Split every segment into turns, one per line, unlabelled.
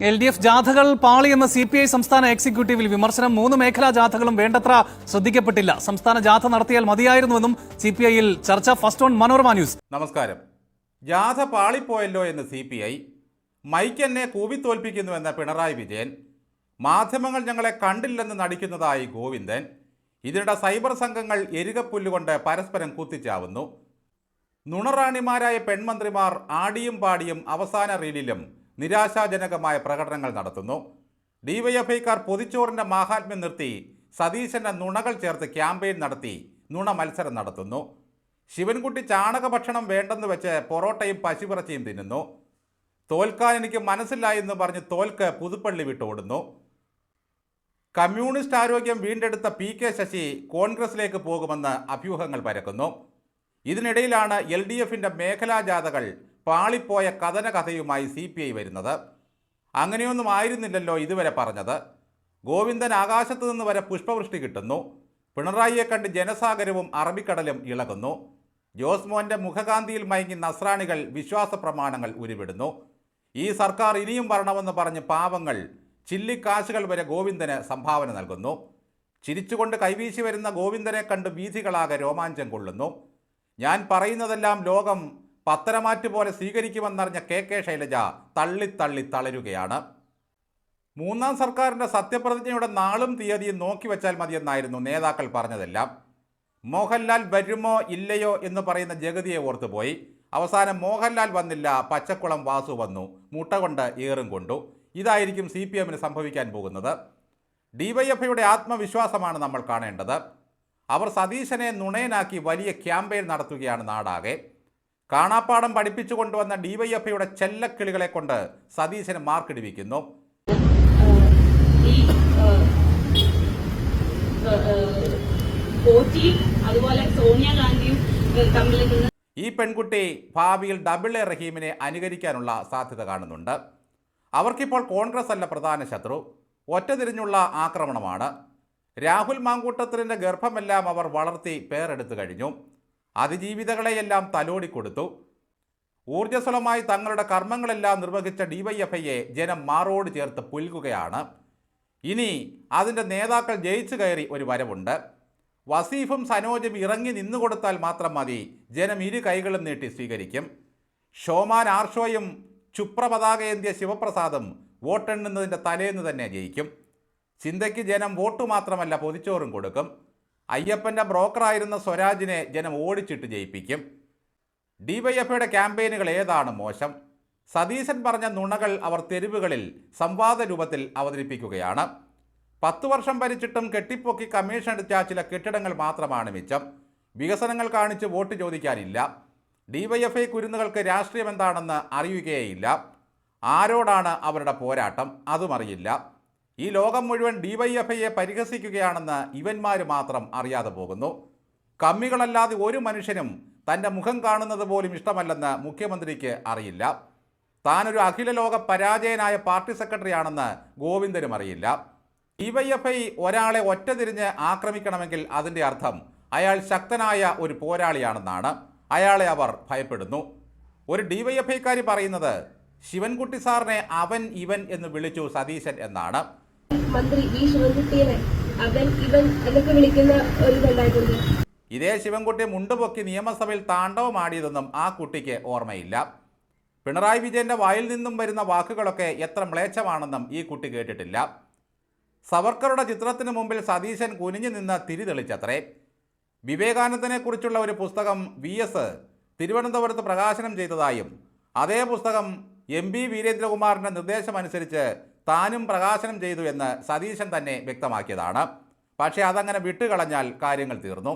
LDF ജാഥകൾ പാളിയെന്ന CPI സംസ്ഥാന എക്സിക്യൂട്ടീവിൽ വിമർശനം. 3 മേഖലാ ജാഥകളും വേണ്ടത്ര ശ്രദ്ധിക്കപ്പെട്ടില്ല. സംസ്ഥാന ജാഥ നടത്തിയാൽ മതിയായിരുന്നുവെന്നും CPIയിൽ ചർച്ച. First on Manorama news.
നമസ്കാരം. ജാഥ പാളിപ്പോയല്ലോ എന്ന് CPI, മൈക്ക് എന്നെ കൂവിത്തോൽപ്പിക്കുന്നുവെന്ന പിണറായി വിജയൻ, മാധ്യമങ്ങൾ ഞങ്ങളെ കണ്ടില്ലെന്ന് നടിക്കുന്നതായി ഗോവിന്ദൻ, ഇതിനിടെ സൈബർ സംഘങ്ങൾ എരികപ്പുല്ലുകൊണ്ട് പരസ്പരം കുത്തിച്ചാവുന്നു. നുണറാണിമാരായ പെൺമന്ത്രിമാർ ആടിയും പാടിയും അവസാന റീലിലും നിരാശാജനകമായ പ്രകടനങ്ങൾ നടത്തുന്നു. DYFIക്കാർ പൊതിച്ചോറിൻ്റെ മാഹാത്മ്യം നിർത്തി സതീശൻ്റെ നുണകൾ ചേർത്ത് ക്യാമ്പയിൻ നടത്തി നുണ മത്സരം നടത്തുന്നു. ശിവൻകുട്ടി ചാണകഭക്ഷണം വേണ്ടെന്ന് വെച്ച് പൊറോട്ടയും പശുവിറച്ചിയും തിന്നുന്നു. തോൽക്കാൻ എനിക്ക് മനസ്സില്ല എന്ന് പറഞ്ഞ് തോൽക്ക് പുതുപ്പള്ളി വിട്ടോടുന്നു. കമ്മ്യൂണിസ്റ്റ് ആരോഗ്യം വീണ്ടെടുത്ത PK ശശി കോൺഗ്രസിലേക്ക് പോകുമെന്ന് അഭ്യൂഹങ്ങൾ പരക്കുന്നു. ഇതിനിടയിലാണ് LDFിൻ്റെ മേഖലാ ജാഥകൾ പാളിപ്പോയ കഥനകഥയുമായി CPI വരുന്നത്. അങ്ങനെയൊന്നും ആയിരുന്നില്ലല്ലോ ഇതുവരെ പറഞ്ഞത്. ഗോവിന്ദൻ ആകാശത്തു നിന്ന് വരെ പുഷ്പവൃഷ്ടി കിട്ടുന്നു. പിണറായിയെ കണ്ട് ജനസാഗരവും അറബിക്കടലും ഇളകുന്നു. ജോസ് മോൻ്റെ മുഖകാന്തിയിൽ മയങ്ങി നസ്രാണികൾ വിശ്വാസ പ്രമാണങ്ങൾ ഉരുവിടുന്നു. ഈ സർക്കാർ ഇനിയും വരണമെന്ന് പറഞ്ഞ് പാവങ്ങൾ ചില്ലിക്കാശുകൾ വരെ ഗോവിന്ദന് സംഭാവന നൽകുന്നു. ചിരിച്ചുകൊണ്ട് കൈവീശി വരുന്ന ഗോവിന്ദനെ കണ്ട് വീഥികളാകെ രോമാഞ്ചം കൊള്ളുന്നു. ഞാൻ പറയുന്നതെല്ലാം ലോകം പത്തരമാറ്റ് പോലെ സ്വീകരിക്കുമെന്നറിഞ്ഞ KK ശൈലജ തള്ളി തളരുകയാണ്. മൂന്നാം സർക്കാരിൻ്റെ സത്യപ്രതിജ്ഞയുടെ നാളും തീയതിയും നോക്കി വെച്ചാൽ മതിയെന്നായിരുന്നു നേതാക്കൾ പറഞ്ഞതെല്ലാം. മോഹൻലാൽ വരുമോ ഇല്ലയോ എന്ന് പറയുന്ന ജഗതിയെ ഓർത്തുപോയി. അവസാനം മോഹൻലാൽ വന്നില്ല, പച്ചക്കുളം വാസു വന്നു, മുട്ട കൊണ്ട് ഏറും കൊണ്ടു. ഇതായിരിക്കും CPMന് സംഭവിക്കാൻ പോകുന്നത്. DYFIയുടെ ആത്മവിശ്വാസമാണ് നമ്മൾ കാണേണ്ടത്. അവർ സതീശനെ നുണയനാക്കി വലിയ ക്യാമ്പയിൻ നടത്തുകയാണ് നാടാകെ. കാണാപ്പാടം പഠിപ്പിച്ചു കൊണ്ടുവന്ന DYFIയുടെ ചെല്ലക്കിളികളെ കൊണ്ട് സതീശന് മാർക്കിടിവിക്കുന്നു. ഈ പെൺകുട്ടി ഭാവിയിൽ AA റഹീമിനെ അനുകരിക്കാനുള്ള സാധ്യത കാണുന്നുണ്ട്. അവർക്കിപ്പോൾ കോൺഗ്രസ് അല്ല പ്രധാന ശത്രു, ഒറ്റതിരിഞ്ഞുള്ള ആക്രമണമാണ്. രാഹുൽ മാങ്കൂട്ടത്തിൻ്റെ ഗർഭമെല്ലാം അവർ വളർത്തി പേരെടുത്തു കഴിഞ്ഞു. അതിജീവിതകളെയെല്ലാം തലോടിക്കൊടുത്തു. ഊർജ്ജസ്വലമായി തങ്ങളുടെ കർമ്മങ്ങളെല്ലാം നിർവഹിച്ച DYFIയെ ജനം മാറോട് ചേർത്ത് പുൽകുകയാണ്. ഇനി അതിൻ്റെ നേതാക്കൾ ജയിച്ചു കയറി ഒരു വരവുണ്ട്. വസീഫും സനോജും ഇറങ്ങി നിന്നുകൊടുത്താൽ മാത്രം മതി, ജനം ഇരു കൈകളും നീട്ടി സ്വീകരിക്കും. ഷോമാൻ ആർഷോയും ചുപ്രപതാകയേന്ത്യ ശിവപ്രസാദും വോട്ടെണ്ണുന്നതിൻ്റെ തലേന്ന് തന്നെ ജയിക്കും. ചിന്തയ്ക്ക് ജനം വോട്ടു മാത്രമല്ല പൊതിച്ചോറും കൊടുക്കും. അയ്യപ്പൻ്റെ ബ്രോക്കറായിരുന്ന സ്വരാജിനെ ജനം ഓടിച്ചിട്ട് ജയിപ്പിക്കും. DYFIയുടെ ക്യാമ്പയിനുകൾ ഏതാണ് മോശം? സതീശൻ പറഞ്ഞ നുണകൾ അവർ തെരുവുകളിൽ സംവാദ രൂപത്തിൽ അവതരിപ്പിക്കുകയാണ്. 10 വർഷം ഭരിച്ചിട്ടും കെട്ടിപ്പൊക്കി കമ്മീഷൻ എടുത്ത ചില കെട്ടിടങ്ങൾ മാത്രമാണ് മിച്ചം. വികസനങ്ങൾ കാണിച്ച് വോട്ട് ചോദിക്കാനില്ല. DYFI കുരുന്നുകൾക്ക് രാഷ്ട്രീയം എന്താണെന്ന് അറിയുകയേയില്ല. ആരോടാണ് അവരുടെ പോരാട്ടം അതും അറിയില്ല. ഈ ലോകം മുഴുവൻ DYFIയെ പരിഹസിക്കുകയാണെന്ന് ഇവന്മാർ മാത്രം അറിയാതെ പോകുന്നു. കമ്മികളല്ലാതെ ഒരു മനുഷ്യനും തൻ്റെ മുഖം കാണുന്നത് പോലും ഇഷ്ടമല്ലെന്ന് മുഖ്യമന്ത്രിക്ക് അറിയില്ല. താനൊരു അഖില ലോക പരാജയനായ പാർട്ടി സെക്രട്ടറിയാണെന്ന് ഗോവിന്ദനും അറിയില്ല. DYFI ഒരാളെ ഒറ്റതിരിഞ്ഞ് ആക്രമിക്കണമെങ്കിൽ അതിൻ്റെ അർത്ഥം അയാൾ ശക്തനായ ഒരു പോരാളിയാണെന്നാണ്. അയാളെ അവർ ഭയപ്പെടുന്നു. ഒരു DYFIക്കാരി പറയുന്നത് ശിവൻകുട്ടി സാറിനെ അവൻ ഇവൻ എന്ന് വിളിച്ചു സതീശൻ എന്നാണ്.
മന്ത്രി ഈ ശിവൻകുട്ടിയെ അവൻ ഇവൻ എന്നൊക്കെ വിളിക്കുന്ന ഒരു ഇതുണ്ടായിട്ടുണ്ട്.
ഇതേ ശിവൻകുട്ടി മുണ്ടുപൊക്കി നിയമസഭയിൽ താണ്ഡവമാടിയതൊന്നും ആ കുട്ടിക്ക് ഓർമ്മയില്ല. പിണറായി വിജയൻ്റെ വായിൽ നിന്നും വരുന്ന വാക്കുകളൊക്കെ എത്ര മ്ലേച്ഛമാണെന്നും ഈ കുട്ടി കേട്ടിട്ടില്ല. സവർക്കറുടെ ചിത്രത്തിന് മുമ്പിൽ സതീശൻ കുനിഞ്ഞു നിന്ന് തിരി തെളിച്ചത്രേ. വിവേകാനന്ദനെക്കുറിച്ചുള്ള ഒരു പുസ്തകം VS തിരുവനന്തപുരത്ത് പ്രകാശനം ചെയ്തതായും അതേ പുസ്തകം MP വീരേന്ദ്രകുമാറിൻ്റെ നിർദ്ദേശമനുസരിച്ച് താനും പ്രകാശനം ചെയ്തു എന്ന് സതീശൻ തന്നെ വ്യക്തമാക്കിയതാണ്. പക്ഷേ അതങ്ങനെ വിട്ടുകളഞ്ഞാൽ കാര്യങ്ങൾ തീർന്നു.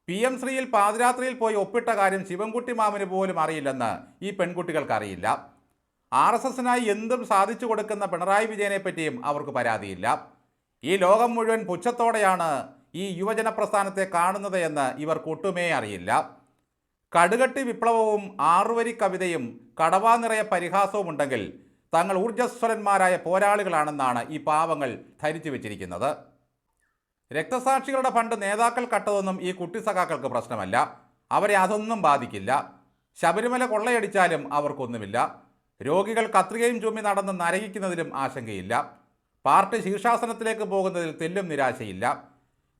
PM ശ്രീയിൽ പാതിരാത്രിയിൽ പോയി ഒപ്പിട്ട കാര്യം ശിവൻകുട്ടി മാമന് പോലും അറിയില്ലെന്ന് ഈ പെൺകുട്ടികൾക്കറിയില്ല. RSSനായി എന്തും സാധിച്ചു കൊടുക്കുന്ന പിണറായി വിജയനെ പറ്റിയും അവർക്ക് പരാതിയില്ല. ഈ ലോകം മുഴുവൻ പുച്ഛത്തോടെയാണ് ഈ യുവജന പ്രസ്ഥാനത്തെ കാണുന്നത് എന്ന് ഇവർക്കൊട്ടുമേ അറിയില്ല. കടുകട്ടി വിപ്ലവവും 6 വരി കവിതയും കടവാ നിറയെ പരിഹാസവും ഉണ്ടെങ്കിൽ തങ്ങൾ ഊർജ്ജസ്വലന്മാരായ പോരാളികളാണെന്നാണ് ഈ പാവങ്ങൾ ധരിച്ചു വെച്ചിരിക്കുന്നത്. രക്തസാക്ഷികളുടെ ഫണ്ട് നേതാക്കൾ കട്ടതൊന്നും ഈ കുട്ടി സഖാക്കൾക്ക് പ്രശ്നമല്ല. അവരെ അതൊന്നും ബാധിക്കില്ല. ശബരിമല കൊള്ളയടിച്ചാലും അവർക്കൊന്നുമില്ല. രോഗികൾ കത്രികയും ചുമ്മി നടന്ന് നരകിക്കുന്നതിലും ആശങ്കയില്ല. പാർട്ടി ശീർഷാസനത്തിലേക്ക് പോകുന്നതിൽ തെല്ലും നിരാശയില്ല.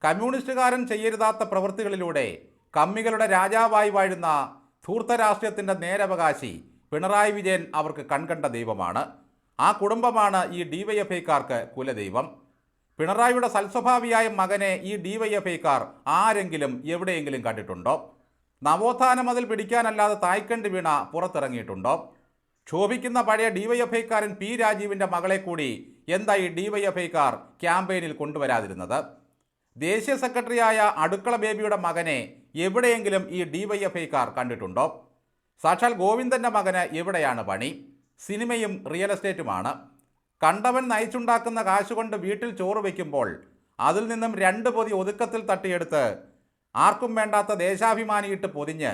കമ്മ്യൂണിസ്റ്റുകാരൻ ചെയ്യരുതാത്ത പ്രവൃത്തികളിലൂടെ കമ്മികളുടെ രാജാവായി വാഴുന്ന ധൂർത്ത രാഷ്ട്രീയത്തിൻ്റെ നേരവകാശി പിണറായി വിജയൻ അവർക്ക് കൺകണ്ട ദൈവമാണ്. ആ കുടുംബമാണ് ഈ ഡിവൈഎഫ്ഐക്കാർക്ക് കുലദൈവം. പിണറായിയുടെ സൽസ്വഭാവിയായ മകനെ ഈ ഡിവൈഎഫ്ഐക്കാർ ആരെങ്കിലും എവിടെയെങ്കിലും കണ്ടിട്ടുണ്ടോ? നവോത്ഥാന മതിൽ പിടിക്കാനല്ലാതെ തായ്ക്കണ്ട് വീണ പുറത്തിറങ്ങിയിട്ടുണ്ടോ? ക്ഷോഭിക്കുന്ന പഴയ ഡിവൈഎഫ്ഐക്കാരൻ പി രാജീവിൻ്റെ മകളെ കൂടി എന്തായി ഡിവൈഎഫ്ഐക്കാർ ക്യാമ്പയിനിൽ കൊണ്ടുവരാതിരുന്നത്? ദേശീയ സെക്രട്ടറിയായ അടുക്കള ബേബിയുടെ മകനെ എവിടെയെങ്കിലും ഈ ഡിവൈഎഫ്ഐക്കാർ കണ്ടിട്ടുണ്ടോ? സാക്ഷാൽ ഗോവിന്ദൻ്റെ മകന് എവിടെയാണ് പണി? സിനിമയും റിയൽ എസ്റ്റേറ്റുമാണ്. കണ്ടവൻ നയിച്ചുണ്ടാക്കുന്ന കാശുകൊണ്ട് വീട്ടിൽ ചോറ് വയ്ക്കുമ്പോൾ അതിൽ നിന്നും 2 പൊതി ഒതുക്കത്തിൽ തട്ടിയെടുത്ത് ആർക്കും വേണ്ടാത്ത ദേശാഭിമാനിയിട്ട് പൊതിഞ്ഞ്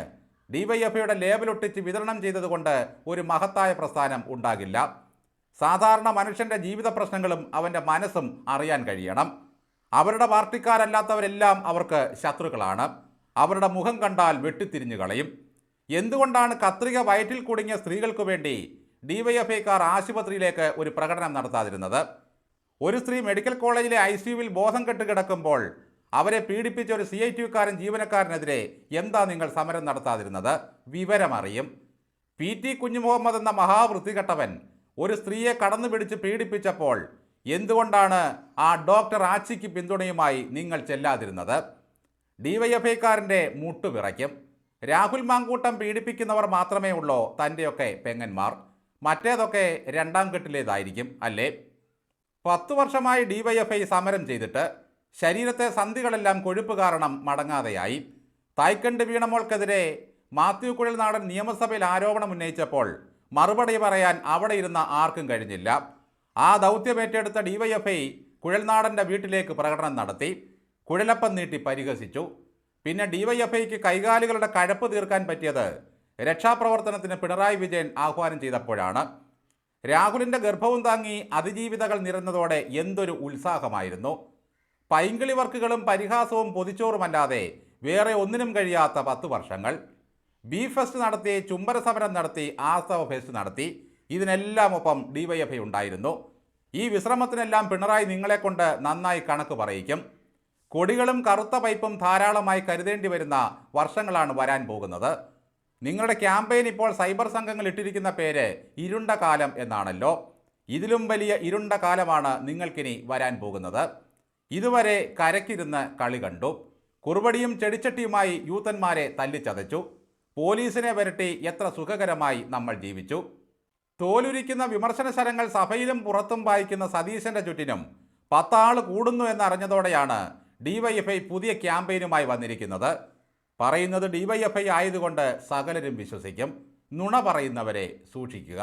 ഡിവൈഎഫ്ഐയുടെ ലേബലൊട്ടിച്ച് വിതരണം ചെയ്തതുകൊണ്ട് ഒരു മഹത്തായ പ്രസ്ഥാനം ഉണ്ടാകില്ല. സാധാരണ മനുഷ്യൻ്റെ ജീവിത പ്രശ്നങ്ങളും അവൻ്റെ മനസ്സും അറിയാൻ കഴിയണം. അവരുടെ പാർട്ടിക്കാരല്ലാത്തവരെല്ലാം അവർക്ക് ശത്രുക്കളാണ്. അവരുടെ മുഖം കണ്ടാൽ വെട്ടിത്തിരിഞ്ഞു കളയും. എന്തുകൊണ്ടാണ് കത്രിക വയറ്റിൽ കുടുങ്ങിയ സ്ത്രീകൾക്ക് വേണ്ടി ഡിവൈഎഫ്ഐക്കാർ ആശുപത്രിയിലേക്ക് ഒരു പ്രകടനം നടത്താതിരുന്നത്? ഒരു സ്ത്രീ മെഡിക്കൽ കോളേജിലെ ICUവിൽ ബോധം കെട്ട് കിടക്കുമ്പോൾ അവരെ പീഡിപ്പിച്ച ഒരു CITUക്കാരൻ ജീവനക്കാരനെതിരെ എന്താ നിങ്ങൾ സമരം നടത്താതിരുന്നത്? വിവരമറിയും. PT കുഞ്ഞുമുഹമ്മദ് എന്ന മഹാവൃത്തികെട്ടവൻ ഒരു സ്ത്രീയെ കടന്നു പിടിച്ച് പീഡിപ്പിച്ചപ്പോൾ എന്തുകൊണ്ടാണ് ആ ഡോക്ടർ ആച്ചിക്ക് പിന്തുണയുമായി നിങ്ങൾ ചെല്ലാതിരുന്നത്? ഡിവൈഎഫ്ഐക്കാരൻ്റെ മുട്ടുപിറയ്ക്കും. രാഹുൽ മാങ്കൂട്ടം പീഡിപ്പിക്കുന്നവർ മാത്രമേ ഉള്ളൂ തൻ്റെയൊക്കെ പെങ്ങന്മാർ. മറ്റേതൊക്കെ 2ാം കെട്ടിലേതായിരിക്കും അല്ലേ? 10 വർഷമായി ഡിവൈഎഫ്ഐ സമരം ചെയ്തിട്ട് ശരീരത്തെ സന്ധികളെല്ലാം കൊഴുപ്പ് കാരണം മടങ്ങാതെയായി. തായ്ക്കണ്ട് വീണമോൾക്കെതിരെ മാത്യു കുഴൽനാടൻ നിയമസഭയിൽ ആരോപണം ഉന്നയിച്ചപ്പോൾ മറുപടി പറയാൻ അവിടെ ഇരുന്ന ആർക്കും കഴിഞ്ഞില്ല. ആ ദൗത്യമേറ്റെടുത്ത ഡിവൈഎഫ്ഐ കുഴൽനാടൻ്റെ വീട്ടിലേക്ക് പ്രകടനം നടത്തി. കുഴലപ്പം നീട്ടി പരിഹസിച്ചു. പിന്നെ ഡിവൈഎഫ്ഐക്ക് കൈകാലികളുടെ കഴപ്പ് തീർക്കാൻ പറ്റിയത് രക്ഷാപ്രവർത്തനത്തിന് പിണറായി വിജയൻ ആഹ്വാനം ചെയ്തപ്പോഴാണ്. രാഹുലിൻ്റെ ഗർഭവും താങ്ങി അതിജീവിതകൾ നിറഞ്ഞതോടെ എന്തൊരു ഉത്സാഹമായിരുന്നു. പൈങ്കിളി വർക്കുകളും പരിഹാസവും പൊതിച്ചോറുമല്ലാതെ വേറെ ഒന്നിനും കഴിയാത്ത 10 വർഷങ്ങൾ. ബീഫ് ഫെസ്റ്റ് നടത്തി, ചുംബര സമരം നടത്തി, ആസ്തവ ഫെസ്റ്റ് നടത്തി. ഇതിനെല്ലാം ഒപ്പം ഡിവൈഎഫ്ഐ ഉണ്ടായിരുന്നു. ഈ വിശ്രമത്തിനെല്ലാം പിണറായി നിങ്ങളെക്കൊണ്ട് നന്നായി കണക്ക് പറയിക്കും. കൊടികളും കറുത്ത പൈപ്പും ധാരാളമായി കരുതേണ്ടി വരുന്ന വർഷങ്ങളാണ് വരാൻ പോകുന്നത്. നിങ്ങളുടെ ക്യാമ്പയിൻ ഇപ്പോൾ സൈബർ സംഘങ്ങൾ ഇട്ടിരിക്കുന്ന പേര് ഇരുണ്ട കാലം എന്നാണല്ലോ. ഇതിലും വലിയ ഇരുണ്ട കാലമാണ് നിങ്ങൾക്കിനി വരാൻ പോകുന്നത്. ഇതുവരെ കരക്കിരുന്ന് കളി കണ്ടു. കുറുവടിയും ചെടിച്ചട്ടിയുമായി യൂത്തന്മാരെ തല്ലിച്ചതച്ചു. പോലീസിനെ വരട്ടി എത്ര സുഖകരമായി നമ്മൾ ജീവിച്ചു. തോലുരിക്കുന്ന വിമർശന ശരങ്ങൾ സഭയിലും പുറത്തും വായിക്കുന്ന സതീശൻ്റെ ചുറ്റിനും 10 ആൾ കൂടുന്നു എന്നറിഞ്ഞതോടെയാണ് ഡിവൈഎഫ്ഐ പുതിയ ക്യാമ്പയിനുമായി വന്നിരിക്കുന്നത്. പറയുന്നത് ഡിവൈഎഫ്ഐ ആയതുകൊണ്ട് സകലരും വിശ്വസിക്കും. നുണ പറയുന്നവരെ സൂക്ഷിക്കുക.